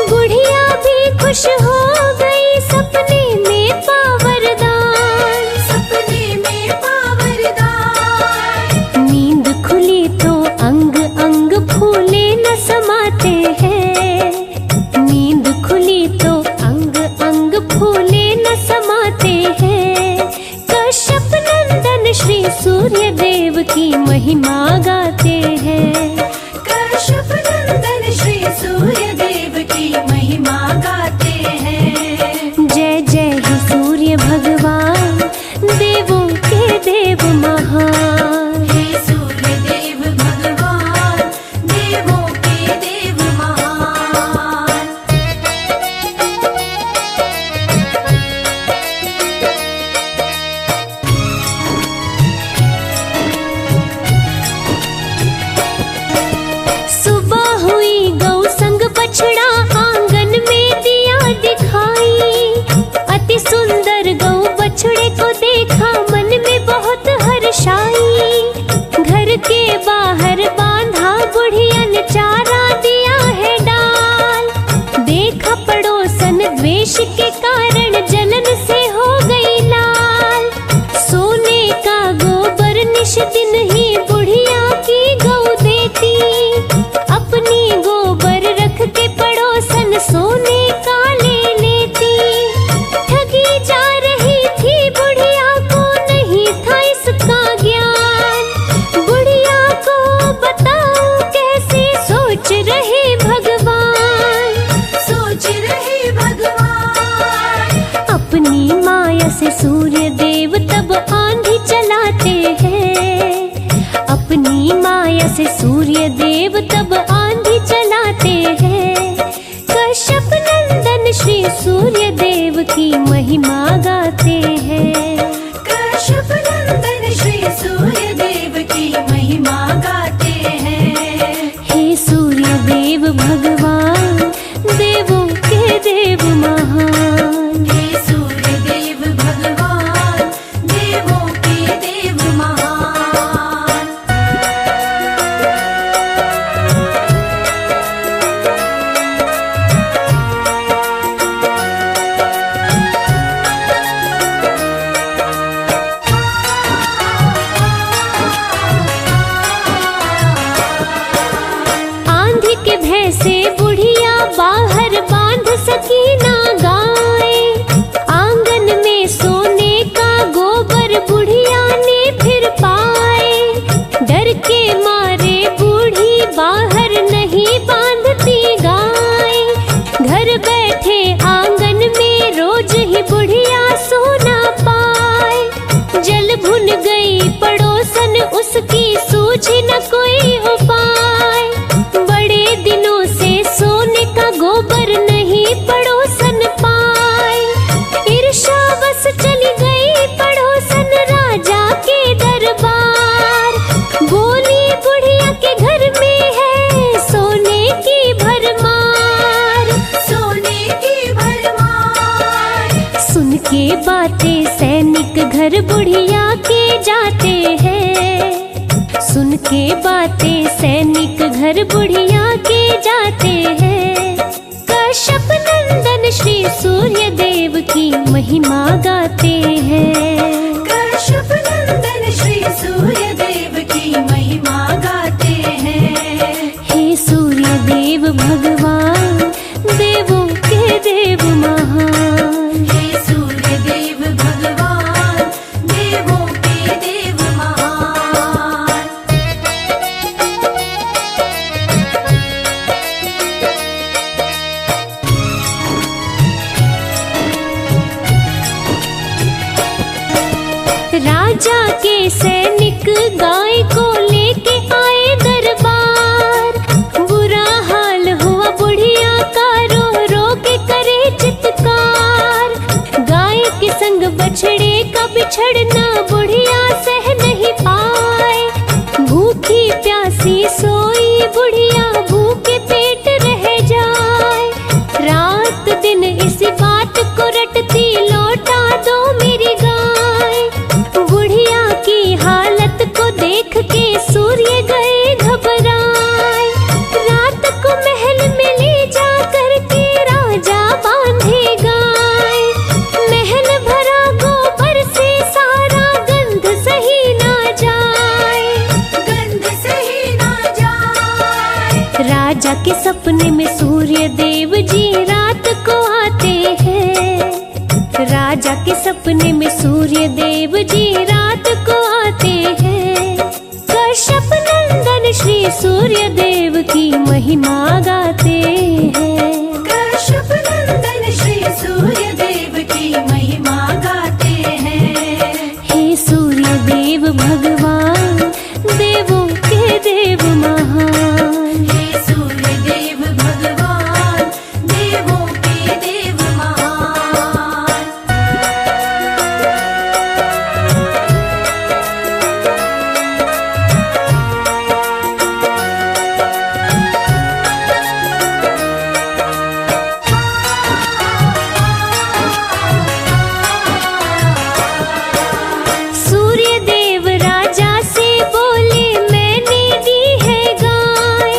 बुढ़िया भी खुश हो गई, सपने में पावरदान। सपने में पावरदान। नींद खुली तो अंग अंग फूले न समाते हैं। नींद खुली तो अंग अंग फूले न समाते हैं। कश्यप नंदन श्री सूर्य देव की महिमा गाते हैं। कश्यप नंदन श्री सूर्य देव की महिमा गाते हैं। जय जय हे सूर्य भगवान, देवों के देव महान। हे सूर्य देव भगवान, देवों के देव महान। सुबह हुई गौ संग से सूर्य देव तब आंधी चलाते हैं। कश्यप नंदन श्री सूर्य देव की महिमा गाते हैं। कश्यप नंदन श्री सूर्य देव की महिमा गाते हैं। हे सूर्य देव भगवान, देवों के देव महान। हे सूर्य देव भगवान, देवों के देव महान। आंधी के भय से बुढ़िया बाहर बांध सकी ना गाय। आंगन में सोने का गोबर बुढ़िया ने फिर पाए। डर के मारे बूढ़ी बाहर नहीं बांधती गाय। घर बैठे आंगन में रोज ही बुढ़िया सोना पाए। जल भुन गई पड़ोसन उसकी सूझी न कोई उपाय। बड़े दिनों से सोने का गोबर नहीं पड़ोसन पाए। ईर्ष्यावश चली गई पड़ोसन राजा के दरबार। बोली बुढ़िया के घर में है सोने की भरमार। सोने की भरमार। सुन के बातें सैनिक घर बुढ़िया के जाते हैं। सुन के बातें सैनिक घर बुढ़िया के जाते हैं। कश्यप नंदन श्री सूर्य देव की महिमा गाते हैं। कश्यप नंदन श्री सूर्य देव की महिमा गाते हैं। हे सूर्य देव भगवान, देवों के देव महान। हे सूर्य देव भगवान, देवों के देव महान। राजा के सैनिक गाय को लेके आए दरबार। बुरा हाल हुआ बुढ़िया का, रो रो के करे चित्कार। गाय के संग बछड़े का बिछड़ना बुढ़िया सह नहीं पाए। भूखी प्यासी सोई बुढ़िया भूखे पेट रह जाए। रात दिन इसी बात को रटती, लौटा दो मेरी गाय। बुढ़िया की हालत को देख के सूर्य गए घबराए। रात को महल में ले जा करके राजा बांधे गाय। महल भरा गोबर से सारा गंध सही ना जाए। गंध सही ना जाए। राजा के सपने में सूर्य देव जी रात को आते हैं। राजा के सपने में सूर्य देव जी रात को आते हैं। कश्यप नंदन श्री सूर्य देव की महिमा गाते हैं। कश्यप नंदन श्री सूर्य देव की महिमा गाते हैं। हे सूर्य देव भगवान, देवों के देव महान। हे सूर्य देव भगवान, देवों के देव महान। सूर्य देव राजा से बोले, मैंने दी है गाय।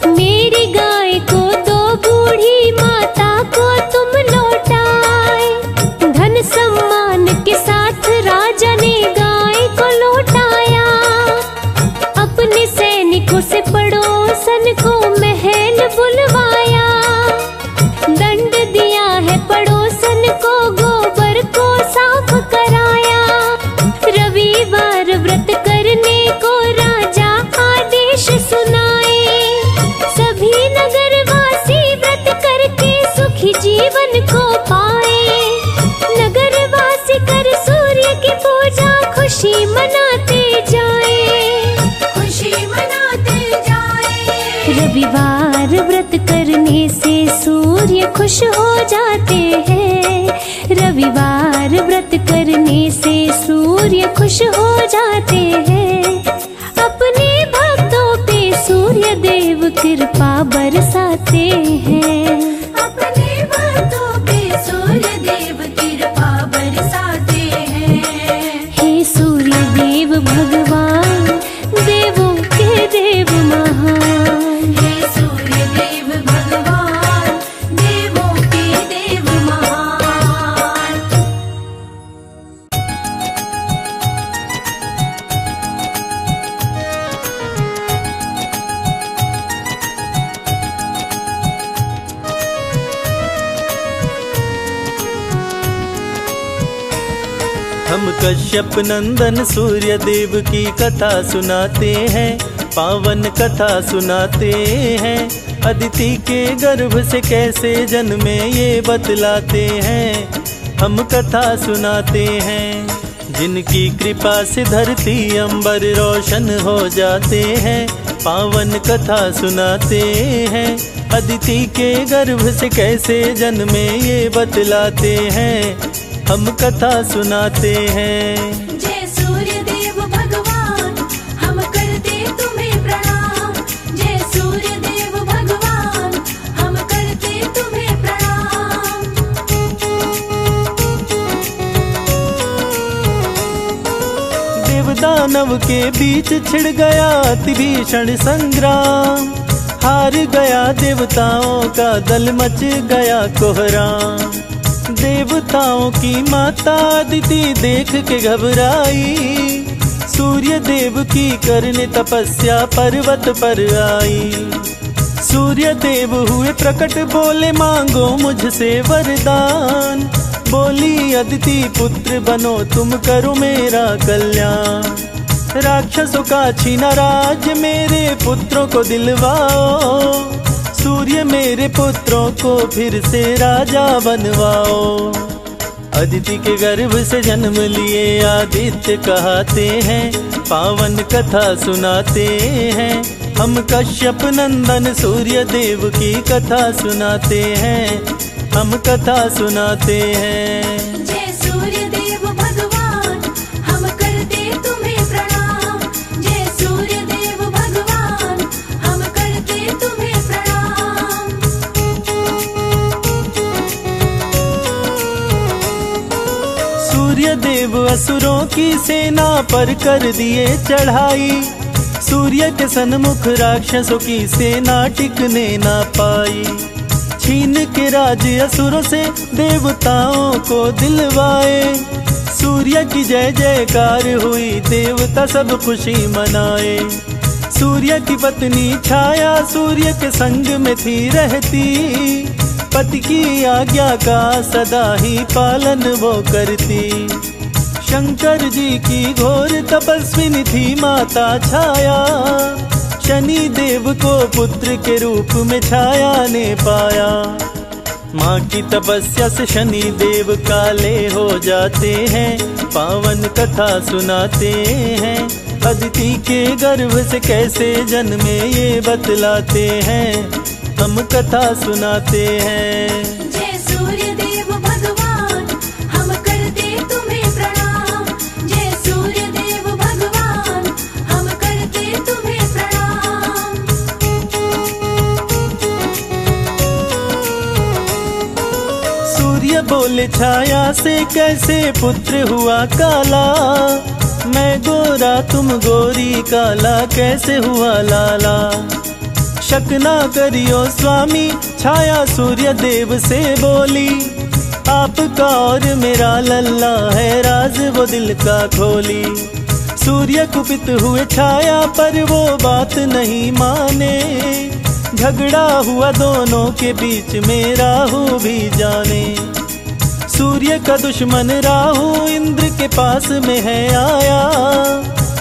मेरी गाय को दो बूढ़ी माता को तुम लौटाए। धन सम्मान के साथ राजा ने गाय को लौटाया। अपने सैनिकों से पड़ोसन को महल बुलवाया। दंड दिया है पड़ोसन को, गोबर को साफ कराया। रविवार व्रत करने को राजा आदेश सुनाए। सभी नगरवासी व्रत करके सुखी जीवन को पाए। नगरवासी कर सूर्य की पूजा, खुशी मनाते जाए। खुशी मनाते रविवार व्रत करने से सूर्य खुश हो जाते हैं। रविवार व्रत करने से सूर्य खुश हो जाते हैं। अपने भक्तों पे सूर्य देव कृपा बरसाते हैं। अपने भक्तों पे सूर्य देव कृपा बरसाते हैं। हे सूर्य देव भगवान, देवों के देव महान। हे सूर्य देव भगवान, देवों के देव महान। हम कश्यप नंदन सूर्य देव की कथा सुनाते हैं, पावन कथा सुनाते हैं। अदिति के गर्भ से कैसे जन्मे ये बतलाते हैं, हम कथा सुनाते हैं। जिनकी कृपा से धरती अंबर रोशन हो जाते हैं, पावन कथा सुनाते हैं। अदिति के गर्भ से कैसे जन्मे ये बतलाते हैं, हम कथा सुनाते हैं। जय सूर्य देव भगवान, हम करते तुम्हें प्रणाम। जय सूर्य देव भगवान, हम करते तुम्हें प्रणाम। देवदानव के बीच छिड़ गया अति भीषण संग्राम, हार गया देवताओं का दल, मच गया कोहराम। देवताओं की माता अदिति देख के घबराई, सूर्य देव की करने तपस्या पर्वत पर आई। सूर्य देव हुए प्रकट, बोले मांगो मुझसे वरदान। बोली अदिति पुत्र बनो तुम, करो मेरा कल्याण। राक्षसों का छीना राज मेरे पुत्रों को दिलवाओ, सूर्य मेरे पुत्रों को फिर से राजा बनवाओ। अदिति के गर्भ से जन्म लिए आदित्य कहते हैं, पावन कथा सुनाते हैं। हम कश्यप नंदन सूर्य देव की कथा सुनाते हैं, हम कथा सुनाते हैं। जय सूर्य देव भगवान, हम करते तुम्हें प्रणाम। जय सूर्य देव भगवान, हम करते तुम्हें प्रणाम। सूर्य देव असुरों की सेना पर कर दिए चढ़ाई, सूर्य के सन्मुख राक्षसों की सेना टिकने ना पाई। छीन के राज असुरों से देवताओं को दिलवाए, सूर्य की जय जयकार हुई, देवता सब खुशी मनाए। सूर्य की पत्नी छाया सूर्य के संग में थी रहती, पति की आज्ञा का सदा ही पालन वो करती। शंकर जी की घोर तपस्विनी थी माता छाया, शनि देव को पुत्र के रूप में छाया ने पाया। माँ की तपस्या से शनि देव काले हो जाते हैं, पावन कथा सुनाते हैं। अदिति के गर्भ से कैसे जन्मे ये बतलाते हैं, हम कथा सुनाते हैं। जय सूर्य देव भगवान, हम करते तुम्हें प्रणाम। जय सूर्य देव भगवान, हम करते तुम्हें प्रणाम। सूर्य बोले छाया से कैसे पुत्र हुआ काला, मैं गोरा तुम गोरी, काला कैसे हुआ लाला। शक ना करियो स्वामी, छाया सूर्य देव से बोली, आपका और मेरा लल्ला है, राज वो दिल का खोली। सूर्य कुपित हुए छाया पर वो बात नहीं माने, झगड़ा हुआ दोनों के बीच में राहु भी जाने। सूर्य का दुश्मन राहु इंद्र के पास में है आया,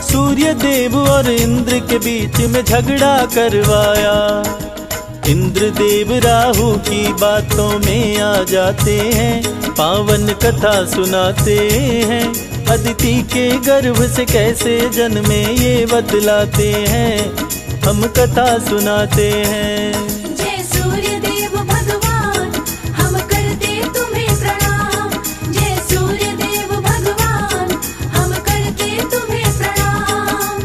सूर्य देव और इंद्र के बीच में झगड़ा करवाया। इंद्र देव राहु की बातों में आ जाते हैं, पावन कथा सुनाते हैं। अदिति के गर्भ से कैसे जन्मे ये बतलाते हैं, हम कथा सुनाते हैं। जय सूर्य देव भगवान, हम करते तुम्हें प्रणाम। जय सूर्य देव भगवान, हम करते तुम्हें प्रणाम।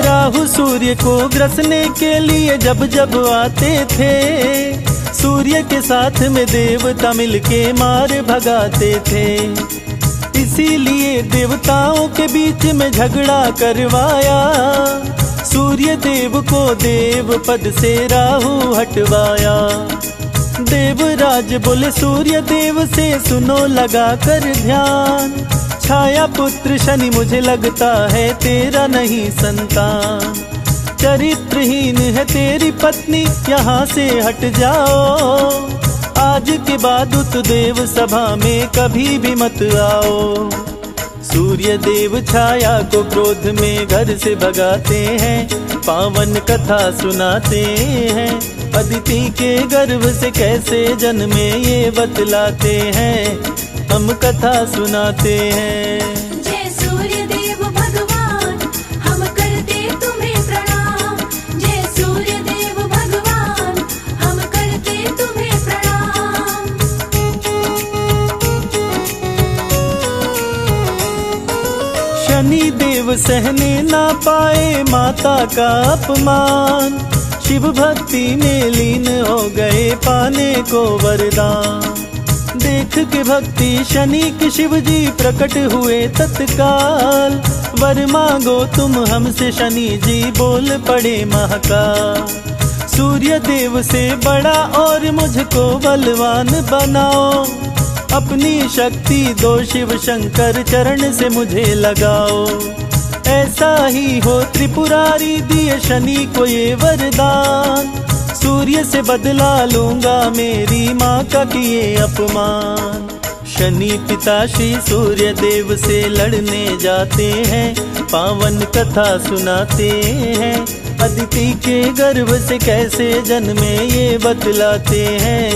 राहु सूर्य को ग्रसने के लिए जब जब आते थे, सूर्य के साथ में देवता मिलके मार भगाते थे। इसीलिए देवताओं के बीच में झगड़ा करवाया, सूर्य देव को देव पद से राहु हटवाया। देवराज बोले सूर्य देव से, सुनो लगा कर ध्यान, छाया पुत्र शनि मुझे लगता है तेरा नहीं संतान। चरित्रहीन है तेरी पत्नी, यहाँ से हट जाओ, आज के बाद उत देव सभा में कभी भी मत आओ। सूर्य देव छाया को क्रोध में घर से भगाते हैं, पावन कथा सुनाते हैं। अदिति के गर्भ से कैसे जन्मे ये बतलाते हैं, हम कथा सुनाते हैं। जय सूर्य देव भगवान, हम करते तुम्हें प्रणाम। जय सूर्य देव भगवान, हम करते तुम्हें प्रणाम। शनि देव सहने ना पाए माता का अपमान, शिव भक्ति में लीन हो गए पाने को वरदान। देख के भक्ति शनि की शिव जी प्रकट हुए तत्काल, वर मांगो तुम हमसे शनि जी बोल पड़े महाकाल। सूर्य देव से बड़ा और मुझको बलवान बनाओ, अपनी शक्ति दो शिव शंकर चरण से मुझे लगाओ। ऐसा ही हो त्रिपुरारी दिए शनि को ये वरदान, सूर्य से बदला लूंगा मेरी माँ का किए अपमान। शनि पिता श्री सूर्य देव से लड़ने जाते हैं, पावन कथा सुनाते हैं। अदिति के गर्भ से कैसे जन्मे ये बतलाते हैं,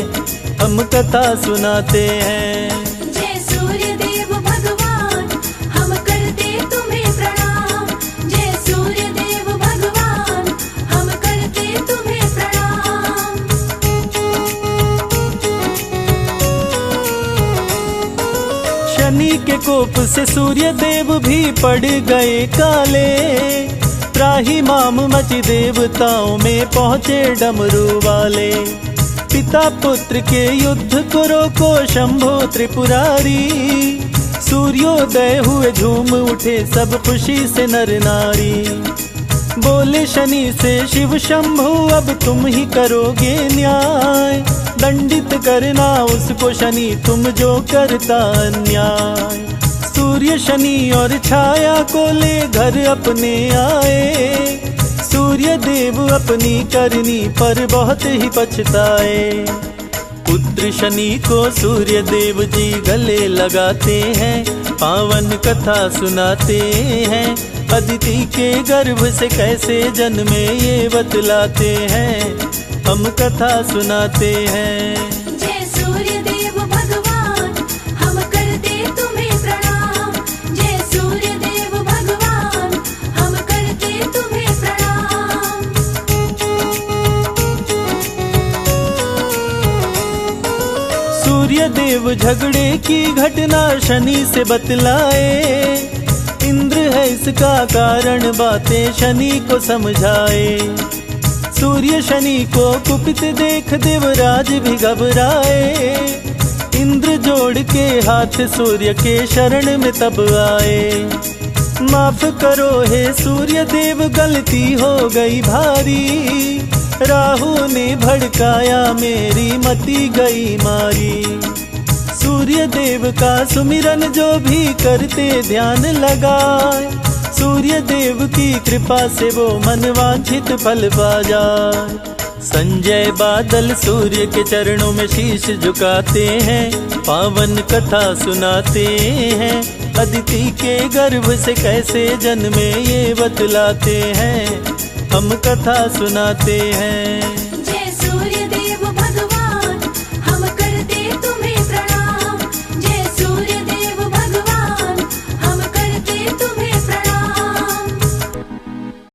हम कथा सुनाते हैं। जय सूर्य देव भगवान, हम करते तुम्हें प्रणाम। जय सूर्य देव भगवान, हम करते तुम्हें प्रणाम। शनि के कोप से सूर्य देव भी पड़ गए काले, त्राहिमाम मची देवताओं में पहुँचे डमरू वाले। पिता पुत्र के युद्ध को रोको शंभो त्रिपुरारी, सूर्योदय हुए झूम उठे सब खुशी से नर नारी। बोले शनि से शिव शंभु अब तुम ही करोगे न्याय, दंडित करना उसको शनि तुम जो करता अन्याय। सूर्य शनि और छाया को ले घर अपने आए, सूर्य देव अपनी करनी पर बहुत ही पछताए। पुत्र शनि को सूर्य देव जी गले लगाते हैं, पावन कथा सुनाते हैं। अदिति के गर्भ से कैसे जन्मे ये बतलाते हैं, हम कथा सुनाते हैं। जय सूर्य देव भगवान, हम करते तुम्हें प्रणाम। जय सूर्य देव भगवान, हम करते तुम्हें प्रणाम। सूर्य देव झगड़े की घटना शनि से बतलाए, इंद्र है इसका कारण बातें शनि को समझाए। सूर्य शनि को कुपित देख देवराज भी घबराए, इंद्र जोड़ के हाथ सूर्य के शरण में तब आए। माफ करो हे सूर्य देव गलती हो गई भारी, राहु ने भड़काया मेरी मति गई मारी। सूर्य देव का सुमिरन जो भी करते ध्यान लगाए, सूर्य देव की कृपा से वो मनवांछित फल पा जाए। संजय बादल सूर्य के चरणों में शीश झुकाते हैं, पावन कथा सुनाते हैं। अदिति के गर्भ से कैसे जन्मे ये बतलाते हैं, हम कथा सुनाते हैं।